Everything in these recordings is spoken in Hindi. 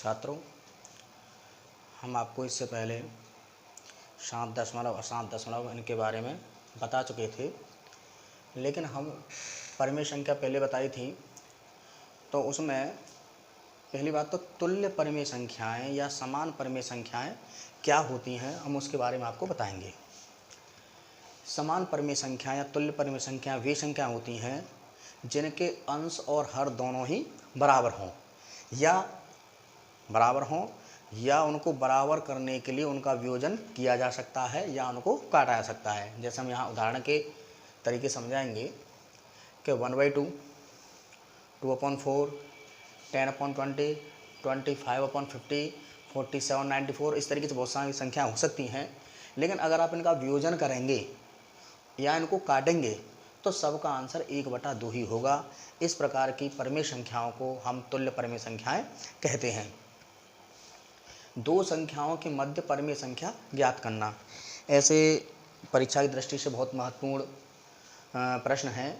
छात्रों, हम आपको इससे पहले शांत दशमलव अशांत दशमलव इनके बारे में बता चुके थे, लेकिन हम परिमेय संख्या पहले बताई थी तो उसमें पहली बात तो तुल्य परिमेय संख्याएं या समान परिमेय संख्याएं क्या होती हैं, हम उसके बारे में आपको बताएंगे। समान परिमेय संख्या या तुल्य परिमेय संख्या वे संख्या होती हैं जिनके अंश और हर दोनों ही बराबर हों या उनको बराबर करने के लिए उनका वियोजन किया जा सकता है या उनको काटा जा सकता है। जैसे हम यहाँ उदाहरण के तरीके समझाएंगे कि 1/2, 2/4, 10/20, 25/50, 47/94 इस तरीके से बहुत सारी संख्या हो सकती हैं। लेकिन अगर आप इनका वियोजन करेंगे या इनको काटेंगे तो सबका आंसर 1/2 ही होगा। इस प्रकार की परिमेय संख्याओं को हम तुल्य परिमेय संख्याएं कहते हैं। दो संख्याओं के मध्य परिमेय संख्या ज्ञात करना, ऐसे परीक्षा की दृष्टि से बहुत महत्वपूर्ण प्रश्न है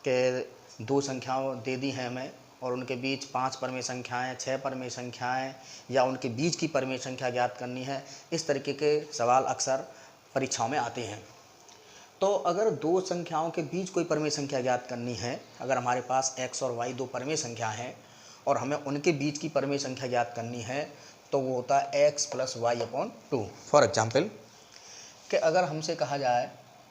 कि दो संख्याओं दे दी हैं हमें और उनके बीच 5 परिमेय संख्याएं, 6 परिमेय संख्याएं या उनके बीच की परिमेय संख्या ज्ञात करनी है। इस तरीके के सवाल अक्सर परीक्षाओं में आते हैं। तो अगर दो संख्याओं के बीच कोई परिमेय संख्या ज्ञात करनी है, अगर हमारे पास x और y दो परिमेय संख्या हैं और हमें उनके बीच की परिमेय संख्या ज्ञात करनी है तो वो होता है x + y/2। फॉर एग्जाम्पल कि अगर हमसे कहा जाए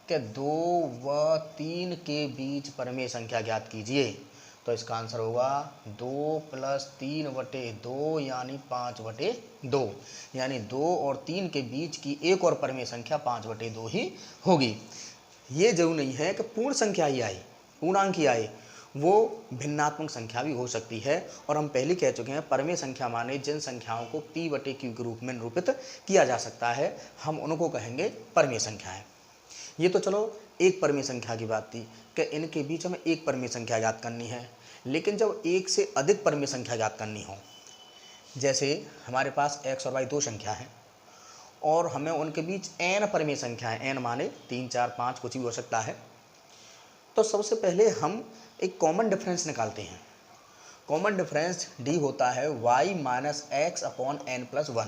कि 2 व 3 के बीच परिमेय संख्या ज्ञात कीजिए तो इसका आंसर होगा 2 + 3/2 यानी 5/2, यानी 2 और 3 के बीच की एक और परिमेय संख्या 5/2 ही होगी। ये जरूर नहीं है कि पूर्ण संख्या ही आए, पूर्णांक ही आए, वो भिन्नात्मक संख्या भी हो सकती है। और हम पहले कह चुके हैं परिमेय संख्या माने जिन संख्याओं को p/q के रूप में निरूपित किया जा सकता है, हम उनको कहेंगे परिमेय संख्याएं। ये तो चलो एक परिमेय संख्या की बात थी कि इनके बीच हमें एक परिमेय संख्या ज्ञात करनी है। लेकिन जब एक से अधिक परिमेय संख्या ज्ञात करनी हो, जैसे हमारे पास x और y दो संख्या हैं और हमें उनके बीच n परिमेय संख्या है, n माने 3, 4, 5 कुछ भी हो सकता है, तो सबसे पहले हम एक कॉमन डिफरेंस निकालते हैं। कॉमन डिफरेंस d होता है y - x/n+1,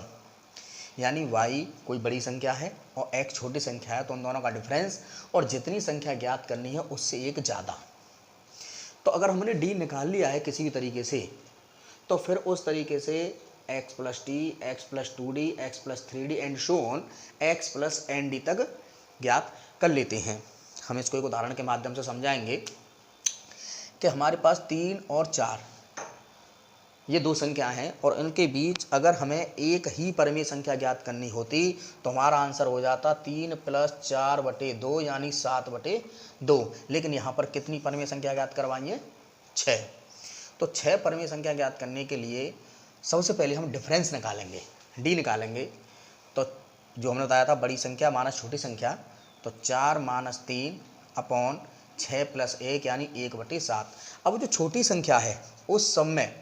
यानी y कोई बड़ी संख्या है और x छोटी संख्या है तो उन दोनों का डिफरेंस, और जितनी संख्या ज्ञात करनी है उससे एक ज़्यादा। तो अगर हमने d निकाल लिया है किसी भी तरीके से तो फिर उस तरीके से x + t, x + 2d, x + 3d and so on x + nd तक ज्ञात कर लेते हैं। हम इसको एक उदाहरण के माध्यम से समझाएंगे कि हमारे पास 3 और 4 ये दो संख्या हैं और इनके बीच अगर हमें एक ही परिमेय संख्या ज्ञात करनी होती तो हमारा आंसर हो जाता 3 + 4/2 यानी 7/2। लेकिन यहाँ पर कितनी परिमेय संख्या ज्ञात करवाई है? 6। तो 6 परिमेय संख्या ज्ञात करने के लिए सबसे पहले हम डिफरेंस निकालेंगे, d निकालेंगे। तो जो हमने बताया था बड़ी संख्या माइनस छोटी संख्या, तो 4 - 3 अपॉन 6 + 1 यानी 1/7। अब जो छोटी संख्या है उस सब में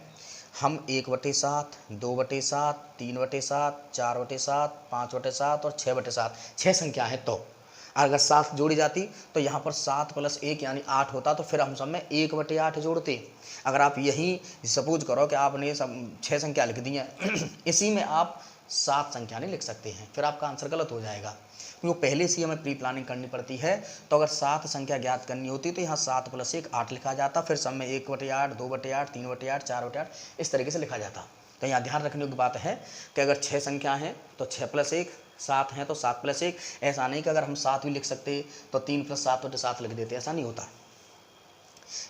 हम 1/7, 2/7, 3/7, 4/7, 5/7 और 6/7 6 संख्या है। तो अगर 7 जोड़ी जाती तो यहाँ पर 7 + 1 यानी 8 होता, तो फिर हम सब में 1/8 जोड़ते। अगर आप यही सपोज करो कि आपने सब 6 संख्या लिख दी हैं इसी में आप 7 संख्या नहीं लिख सकते हैं, फिर आपका आंसर गलत हो जाएगा, क्योंकि पहले से ही हमें प्री प्लानिंग करनी पड़ती है। तो अगर 7 संख्या ज्ञात करनी होती तो यहाँ 7 + 1 8 लिखा जाता, फिर सब में 1/8, 2/8, 3/8, 4/8 इस तरीके से लिखा जाता। तो यहाँ ध्यान रखने की बात है कि अगर 6 संख्या है तो 6 + 1, 7 हैं तो 7 + 1। ऐसा नहीं कि अगर हम 7 भी लिख सकते तो 3 + 7/7 लिख देते, ऐसा नहीं होता।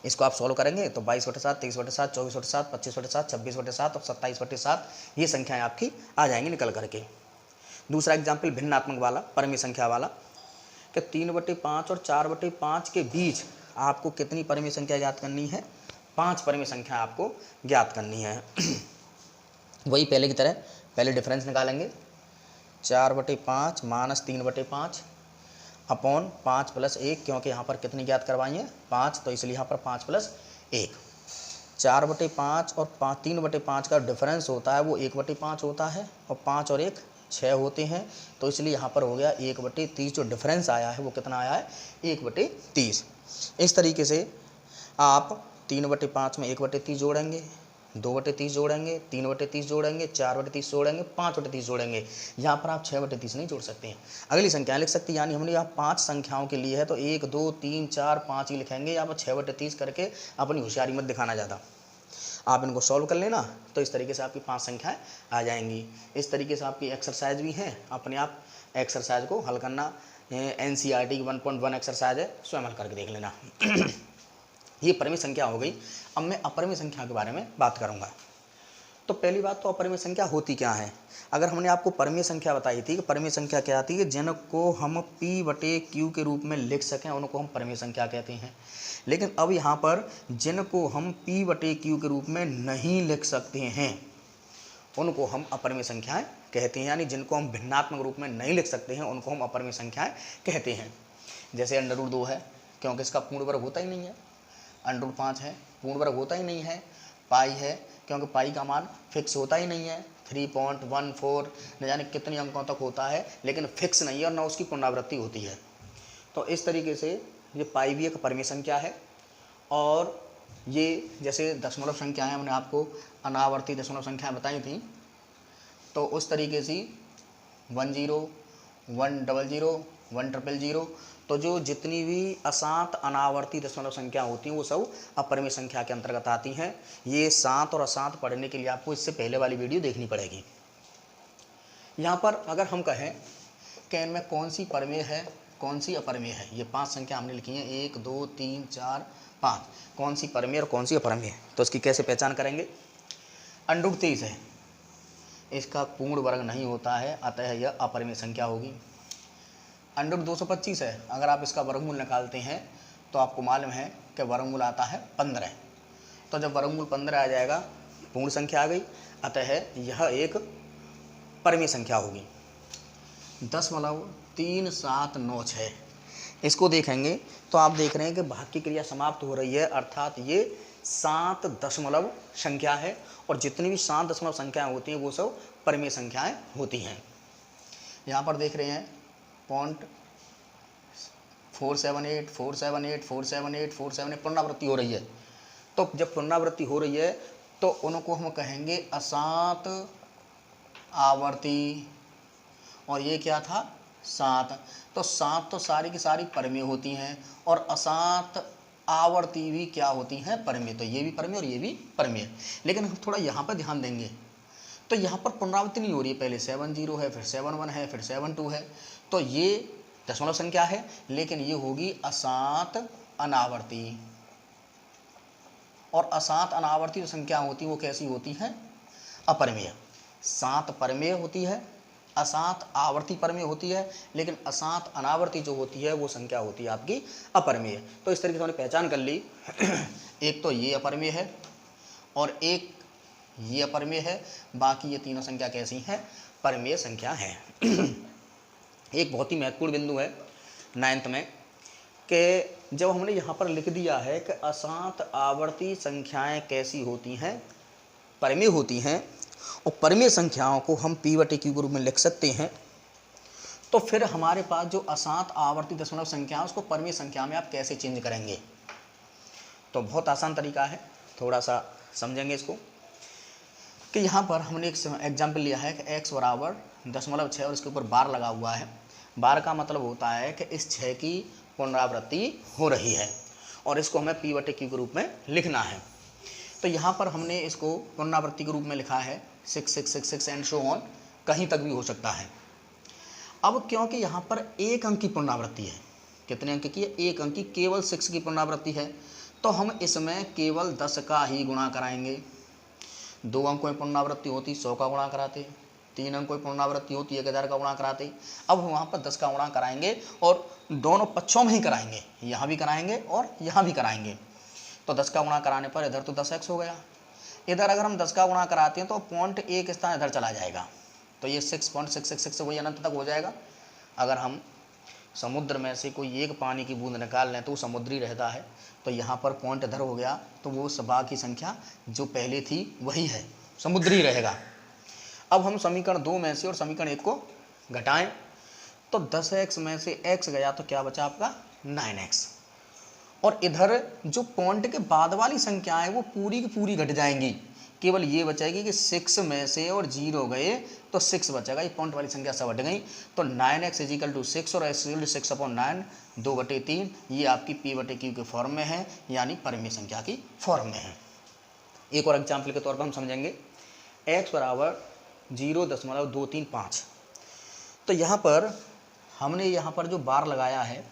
इसको आप सॉल्व करेंगे तो 22/7, 23/7, 24/7, 25/7, 26/7 और 27/7 ये संख्याएं आपकी आ जाएंगी निकल करके। दूसरा एग्जाम्पल भिन्नात्मक वाला, परिमेय संख्या वाला, कि 3/5 और 4/5 के बीच आपको कितनी परिमेय संख्या ज्ञात करनी है? 5 परिमेय संख्या आपको ज्ञात करनी है। वही पहले की तरह पहले डिफरेंस निकालेंगे, 4/5 - 3/5 अपॉन 5 + 1, क्योंकि यहाँ पर कितनी ज्ञात करवाई है? 5, तो इसलिए यहाँ पर 5 + 1। 4/5 और 3/5 का डिफरेंस होता है वो 1/5 होता है और 5 और 1 6 होते हैं, तो इसलिए यहाँ पर हो गया 1/30। जो डिफरेंस आया है वो कितना आया है? 1/30। इस तरीके से आप 3/5 में 1/30 जोड़ेंगे 2/30 जोड़ेंगे, 3/30 जोड़ेंगे, 4/30 जोड़ेंगे, 5/30 जोड़ेंगे। यहाँ पर आप 6/30 नहीं जोड़ सकते हैं। अगली संख्याएं लिख सकते हैं, यानी हमने यहाँ 5 संख्याओं के लिए है तो 1 2 3 4 5 ही लिखेंगे। यहाँ पर 6/30 करके अपनी होशियारी मत दिखाना ज़्यादा। आप इनको सॉल्व कर लेना तो इस तरीके से आपकी 5 संख्याएं आ जाएंगी। इस तरीके से आपकी एक्सरसाइज भी हैं, अपने आप एक्सरसाइज को हल करना। NCERT की 1.1 एक्सरसाइज है, स्वयं हल करके देख लेना। ये परिमेय संख्या हो गई। अब मैं अपरिमेय संख्या के बारे में बात करूंगा। तो पहली बात तो अपरिमेय संख्या होती क्या है। अगर हमने आपको परिमेय संख्या बताई थी कि परिमेय संख्या क्या आती है, जिनको हम P/Q के रूप में लिख सकें उनको हम परिमेय संख्या कहते हैं। लेकिन अब यहाँ पर जिनको हम P/Q के रूप में नहीं लिख सकते हैं उनको हम अपरिमेय संख्याएं कहते हैं, यानी जिनको हम भिन्नात्मक रूप में नहीं लिख सकते हैं उनको हम अपरिमेय संख्याएं कहते हैं। जैसे √2 है, क्योंकि इसका पूर्ण वर्ग होता ही नहीं है। √5 है, पूर्ण वर्ग होता ही नहीं है। पाई है, क्योंकि पाई का मान फिक्स होता ही नहीं है। 3.14 न जाने कितने अंकों तक होता है, लेकिन फिक्स नहीं है और न उसकी पुनरावृत्ति होती है। तो इस तरीके से ये पाई भी एक परिमेय संख्या है। और ये जैसे दशमलव संख्याएं हमने आपको अनावर्ती दशमलव संख्याएं बताई थी, तो उस तरीके से 10 100 1000 तो जो जितनी भी अशांत अनावर्ती दशमलव संख्या होती हैं वो सब अपरिमेय संख्या के अंतर्गत आती हैं। ये शांत और अशांत पढ़ने के लिए आपको इससे पहले वाली वीडियो देखनी पड़ेगी। यहाँ पर अगर हम कहें कि इनमें कौन सी परिमेय है कौन सी अपरिमेय है, ये 5 संख्या हमने लिखी हैं 1 2 3 4 5, कौन सी परिमेय और कौन सी अपरिमेय है, तो इसकी कैसे पहचान करेंगे। √23 है, इसका पूर्ण वर्ग नहीं होता है, अतः यह अपरिमेय संख्या होगी। √225 है, अगर आप इसका वर्गमूल निकालते हैं तो आपको मालूम है कि वर्गमूल आता है 15। तो जब वर्गमूल 15 आ जाएगा पूर्ण संख्या आ गई, अतः यह एक परिमेय संख्या होगी। 10.3796 इसको देखेंगे तो आप देख रहे हैं कि भाग की क्रिया समाप्त हो रही है, अर्थात ये 7 दशमलव संख्या है। और जितनी भी 7 दशमलव संख्याएँ होती हैं वो सब परिमेय संख्याएँ होती हैं। यहाँ पर देख रहे हैं 478 478 478 478 पुनरावृत्ति हो रही है। तो जब पुनरावृत्ति हो रही है तो उनको हम कहेंगे अशांत आवर्ती, और ये क्या था 7। तो 7 तो सारी की सारी परिमेय होती हैं और अशांत आवर्ती भी क्या होती हैं, परिमेय। तो ये भी परिमेय और ये भी परिमेय। लेकिन हम थोड़ा यहाँ पर ध्यान देंगे तो यहाँ पर पुनरावृत्ति नहीं हो रही है, पहले 70 है, फिर 71 है, फिर 72 है। तो ये दशमलव संख्या है, लेकिन ये होगी अशांत अनावर्ती। और अशांत अनावर्ती जो संख्या होती है वो कैसी होती है, अपरिमेय। 7 परिमेय होती है, अशांत आवर्ती परिमेय होती है, लेकिन अशांत अनावर्ती जो होती है वो संख्या होती है आपकी अपरिमेय। तो इस तरीके से हमने पहचान कर ली। एक तो ये अपरिमेय है और एक ये अपरिमेय है, बाकी ये तीनों संख्या कैसी हैं, परिमेय संख्या है। एक बहुत ही महत्वपूर्ण बिंदु है 9th में कि जब हमने यहाँ पर लिख दिया है कि अशांत आवर्ती संख्याएं कैसी होती हैं, परिमेय होती हैं, और परिमेय संख्याओं को हम P/Q के रूप में लिख सकते हैं, तो फिर हमारे पास जो अशांत आवर्ती दशमलव संख्या है उसको परिमेय संख्या में आप कैसे चेंज करेंगे। तो बहुत आसान तरीका है, थोड़ा सा समझेंगे इसको। कि यहाँ पर हमने एक एग्जाम्पल लिया है कि x बराबर 0.6 और इसके ऊपर बार लगा हुआ है। बार का मतलब होता है कि इस 6 की पुनरावृत्ति हो रही है और इसको हमें P/Q के रूप में लिखना है। तो यहाँ पर हमने इसको पुनरावृत्ति के रूप में लिखा है 6666 एंड सो ऑन, कहीं तक भी हो सकता है। अब क्योंकि यहाँ पर 1 अंक की पुनरावृत्ति है, कितने अंक की है, 1 अंक की, केवल 6 की पुनरावृत्ति है, तो हम इसमें केवल 10 का ही गुणा कराएंगे। 2 अंकों में पुनरावृत्ति होती 100 का गुणा कराते, 3 अंकों में पुनरावृत्ति होती 1000 का गुणा कराते। अब वहाँ पर 10 का गुणा कराएंगे और दोनों पक्षों में ही कराएंगे, यहाँ भी कराएंगे और यहाँ भी कराएंगे। तो 10 का गुणा कराने पर इधर तो 10x हो गया, इधर अगर हम 10 का गुणा कराते हैं तो पॉइंट एक स्थान इधर चला जाएगा, तो ये 6.666 वही अनंत तक हो जाएगा। अगर हम समुद्र में से कोई एक पानी की बूंद निकाल लें तो वो समुद्री रहता है, तो यहाँ पर पॉइंट इधर हो गया, तो वो सभा की संख्या जो पहले थी वही है, समुद्री रहेगा। अब हम समीकरण 2 में से और समीकरण 1 को घटाएं तो 10x में से x गया तो क्या बचा आपका 9x, और इधर जो पॉइंट के बाद वाली संख्या है वो पूरी की पूरी घट जाएंगी, केवल ये बचेगी कि 6 में से और 0 गए तो 6 बचेगा, ये पॉइंट वाली संख्या सब हट गई। तो 9x = 6 और x = 6/9 2/3 ये आपकी p/q के फॉर्म में है, यानी परिमेय संख्या की फॉर्म में है। एक और एग्जाम्पल के तौर पर हम समझेंगे, x = 0.235। तो यहाँ पर हमने यहाँ पर जो बार लगाया है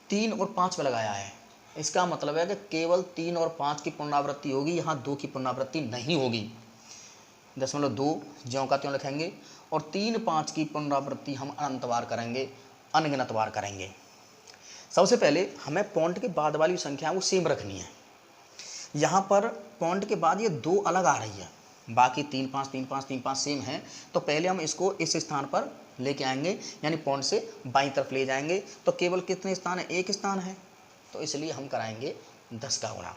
3 और 5 पे लगाया है, इसका मतलब है कि केवल 3 और 5 की पुनरावृत्ति होगी, यहाँ 2 की पुनरावृत्ति नहीं होगी। 0.2 ज्यों का त्यों लिखेंगे और 3, 5 की पुनरावृत्ति हम अनंत बार करेंगे, अनगिनत बार करेंगे। सबसे पहले हमें पॉइंट के बाद वाली संख्या वो सेम रखनी है। यहाँ पर पॉइंट के बाद ये 2 अलग आ रही है, बाकी 3, 5, 3, 5, 3, 5 सेम है। तो पहले हम इसको इस स्थान पर लेके आएंगे, यानी पॉइंट से बाईं तरफ ले जाएंगे। तो केवल कितने स्थान है? एक स्थान है, तो इसलिए हम कराएंगे 10 का गुणा।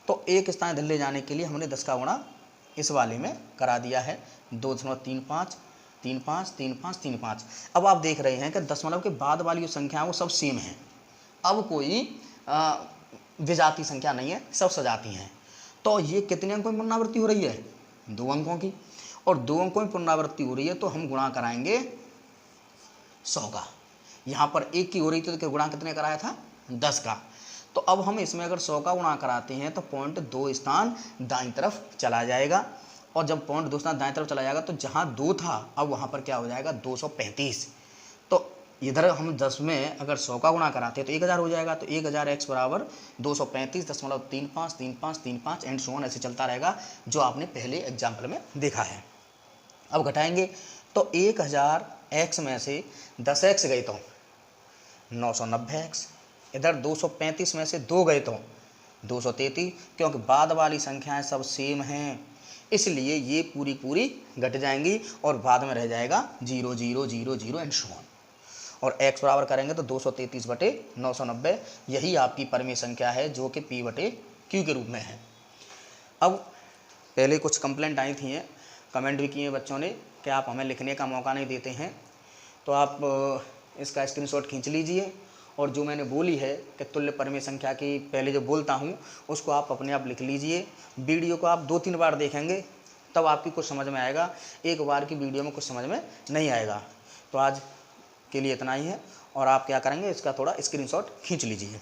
तो एक स्थान इधर ले जाने के लिए हमने 10 का गुणा इस वाले में करा दिया है, 2.35, 3.5, 3.5, 3.5। अब आप देख रहे हैं कि दशमलव के बाद वाली जो संख्या है वो सब सेम है। अब कोई विजाती संख्या नहीं है, सब सजाती हैं। तो ये कितने अंकों की पुनरावृत्ति हो रही है? 2 अंकों की, और 2 अंकों की पुनरावृत्ति हो रही है तो हम गुणा कराएंगे 100 का। यहाँ पर 1 की हो रही थी तो गुणा कितने कराया था? 10 का। तो अब हम इसमें अगर 100 का गुणा कराते हैं तो पॉइंट 2 स्थान दाईं तरफ चला जाएगा, और जब पॉइंट 2 स्थान दाईं तरफ चला जाएगा तो जहाँ 2 था अब वहाँ पर क्या हो जाएगा? 235। तो इधर हम 10 में अगर 100 का गुणा कराते हैं तो 1000 हो जाएगा। तो 1000x = 235.35, 35, 35 एंड सो ऑन, ऐसे चलता रहेगा, जो आपने पहले एग्जाम्पल में देखा है। अब घटाएंगे तो 1000x में से 10x गए तो 990x, इधर 235 में से 2 गए तो 233, क्योंकि बाद वाली संख्याएं सब सेम हैं, इसलिए ये पूरी घट जाएंगी और बाद में रह जाएगा 0, 0, 0, 0 एंड सो ऑन। और x बराबर करेंगे तो 233/990, यही आपकी परिमेय संख्या है जो कि p/q के रूप में है। अब पहले कुछ कंप्लेंट आई थी, कमेंट भी किए बच्चों ने कि आप हमें लिखने का मौका नहीं देते हैं, तो आप इसका स्क्रीनशॉट खींच लीजिए, और जो मैंने बोली है कि तुल्य परिमेय संख्या की पहले जो बोलता हूँ उसको आप अपने आप लिख लीजिए। वीडियो को आप 2-3 बार देखेंगे तब आपकी कुछ समझ में आएगा, एक बार की वीडियो में कुछ समझ में नहीं आएगा। तो आज के लिए इतना ही है, और आप क्या करेंगे, इसका थोड़ा स्क्रीनशॉट खींच लीजिए।